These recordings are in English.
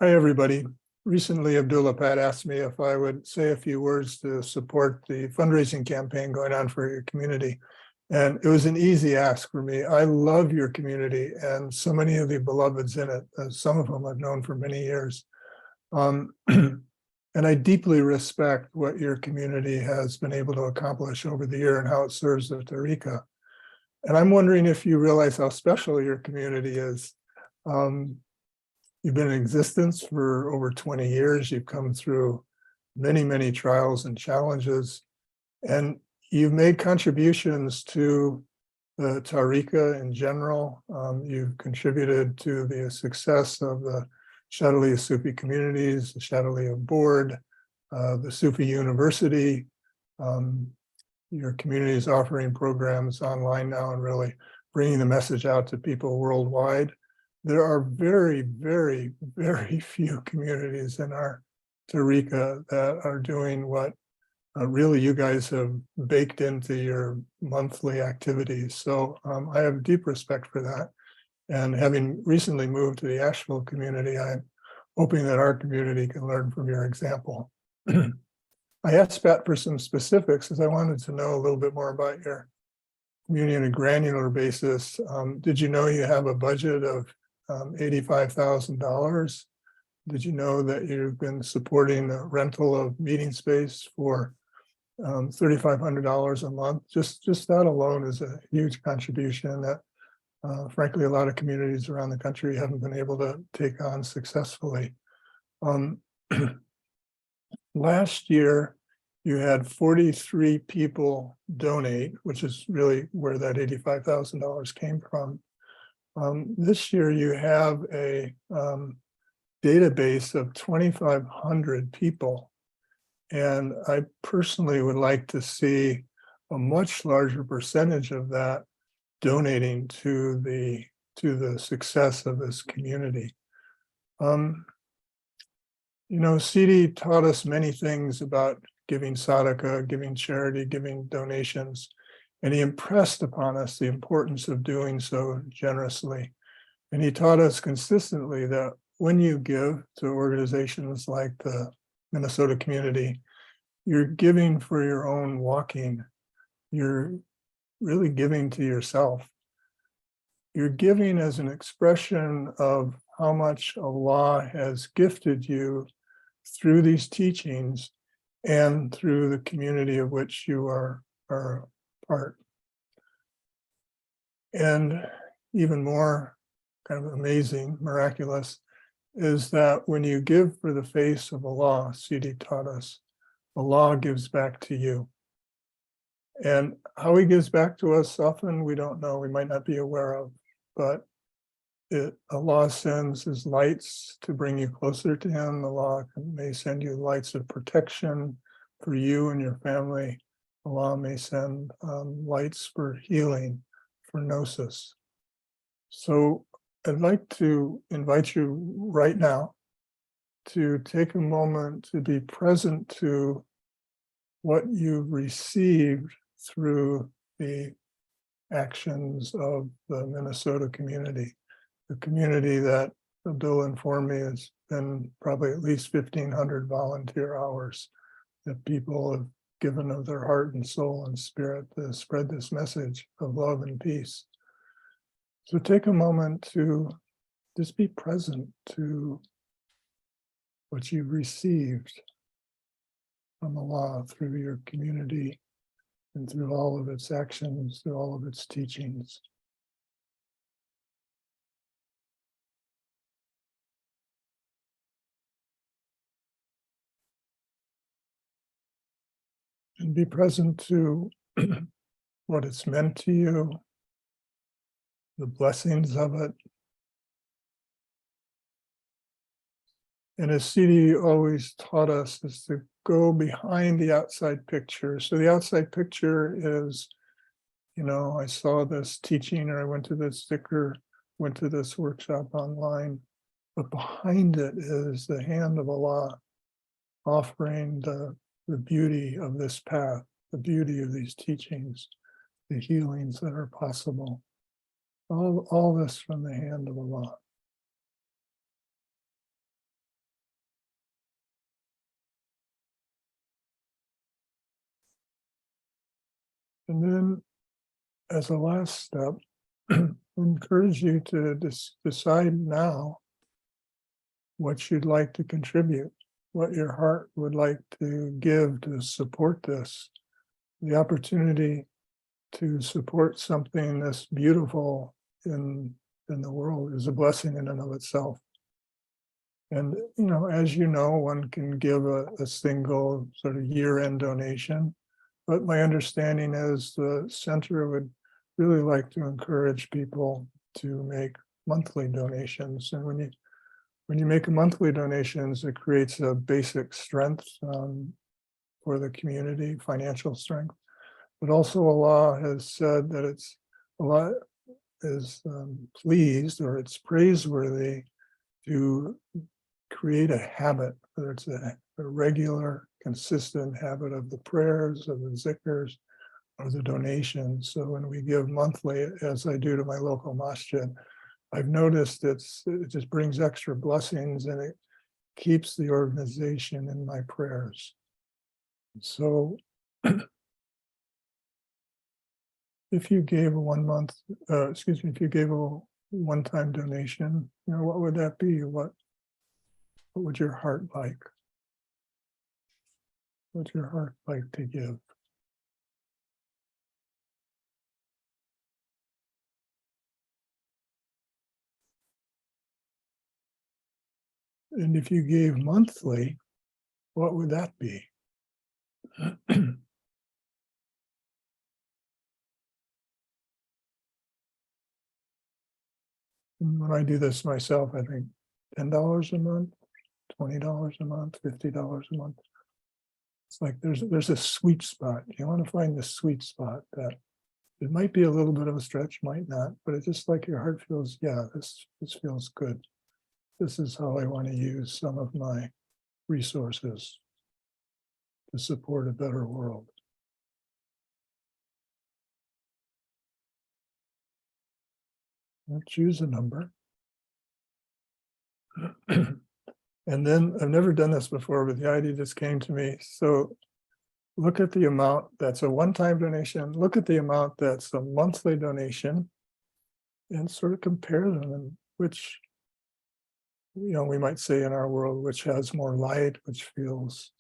Hi, everybody. Recently, Abdullah Pat asked me if I would say a few words to support the fundraising campaign going on for your community. And it was an easy ask for me. I love your community and so many of the beloveds in it, some of whom I've known for many years. And I deeply respect what your community has been able to accomplish over the year and how it serves the Tariqa. And I'm wondering if you realize how special your community is. You've been in existence for over 20 years. You've come through many, many trials and challenges, and you've made contributions to the Tariqa in general. You've contributed to the success of the Shadali Sufi communities, the Shadali board, the Sufi University. Your community is offering programs online now and really bringing the message out to people worldwide. There are very, very, very few communities in our Tariqa that are doing what really you guys have baked into your monthly activities. So I have deep respect for that. And having recently moved to the Asheville community, I'm hoping that our community can learn from your example. I asked Pat for some specifics because I wanted to know a little bit more about your community on a granular basis. Did you know you have a budget of $85,000? Did you know that you've been supporting the rental of meeting space for $3,500 a month? Just that alone is a huge contribution that, frankly, a lot of communities around the country haven't been able to take on successfully. Last year, you had 43 people donate, which is really where that $85,000 came from. This year, you have a database of 2,500 people. And I personally would like to see a much larger percentage of that donating to the success of this community. You know, Sidi taught us many things about giving sadaqah, giving charity, giving donations, and he impressed upon us the importance of doing so generously. And he taught us consistently that when you give to organizations like the Minnesota community, you're giving for your own walking. You're really giving to yourself. You're giving as an expression of how much Allah has gifted you through these teachings and through the community of which you are part. And even more kind of amazing, miraculous, is that when you give for the face of Allah, Sidi taught us, Allah gives back to you. And how he gives back to us often we don't know, we might not be aware of, but Allah sends his lights to bring you closer to him. Allah may send you lights of protection for you and your family. Allah may send lights for healing, for gnosis. So I'd like to invite you right now to take a moment to be present to what you've received through the actions of the Minnesota community. The community that Abdullah informed me has been probably at least 1,500 volunteer hours that people have given of their heart and soul and spirit to spread this message of love and peace. So take a moment to just be present to what you've received from Allah through your community and through all of its actions, through all of its teachings. And be present to what it's meant to you, the blessings of it. And as Sidi always taught us, is to go behind the outside picture. So the outside picture is, you know, I saw this teaching or I went to this sticker, went to this workshop online, but behind it is the hand of Allah offering the beauty of this path, the beauty of these teachings, the healings that are possible. All this from the hand of Allah. And then as a last step, I encourage you to decide now what you'd like to contribute, what your heart would like to give to support this. The opportunity to support something this beautiful in the world is a blessing in and of itself. And, as you know, one can give a single sort of year-end donation, but my understanding is the center would really like to encourage people to make monthly donations. And when you make a monthly donations, it creates a basic strength for the community, financial strength. But also Allah has said that Allah is pleased, or it's praiseworthy to create a habit, whether it's a regular, consistent habit of the prayers, of the zikrs, or the donations. So when we give monthly, as I do to my local masjid, I've noticed it just brings extra blessings, and it keeps the organization in my prayers. So if you gave a 1 month, if you gave a one-time donation, what would that be? What would your heart like? What's your heart like to give? And if you gave monthly, what would that be? When I do this myself, I think $10 a month, $20 a month, $50 a month. It's like there's a sweet spot. You want to find the sweet spot that it might be a little bit of a stretch, might not, but it's just like your heart feels, yeah, this feels good. This is how I want to use some of my resources to support a better world. I'll choose a number. And then I've never done this before, but the idea just came to me. So look at the amount that's a one-time donation, look at the amount that's a monthly donation, and sort of compare them, and which, we might say in our world, which has more light, which feels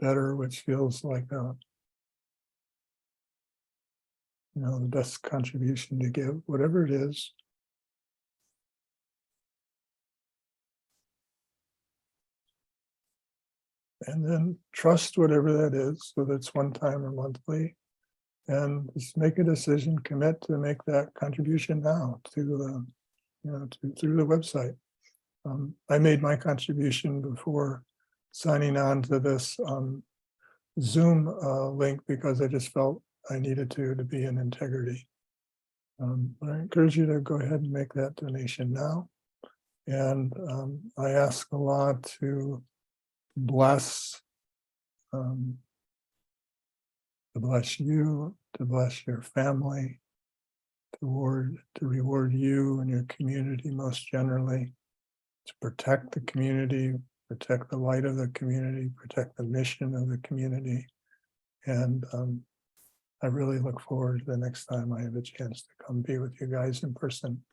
better, which feels like the best contribution to give, whatever it is. And then trust whatever that is, whether it's one time or monthly, and just make a decision, commit to make that contribution now to through the website. I made my contribution before signing on to this Zoom link because I just felt I needed to be in integrity. But I encourage you to go ahead and make that donation now. And I ask Allah to bless you, to bless your family, to reward you and your community most generally, to protect the community, protect the light of the community, protect the mission of the community. And I really look forward to the next time I have a chance to come be with you guys in person.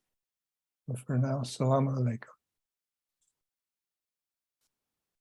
But for now, Assalamu alaikum.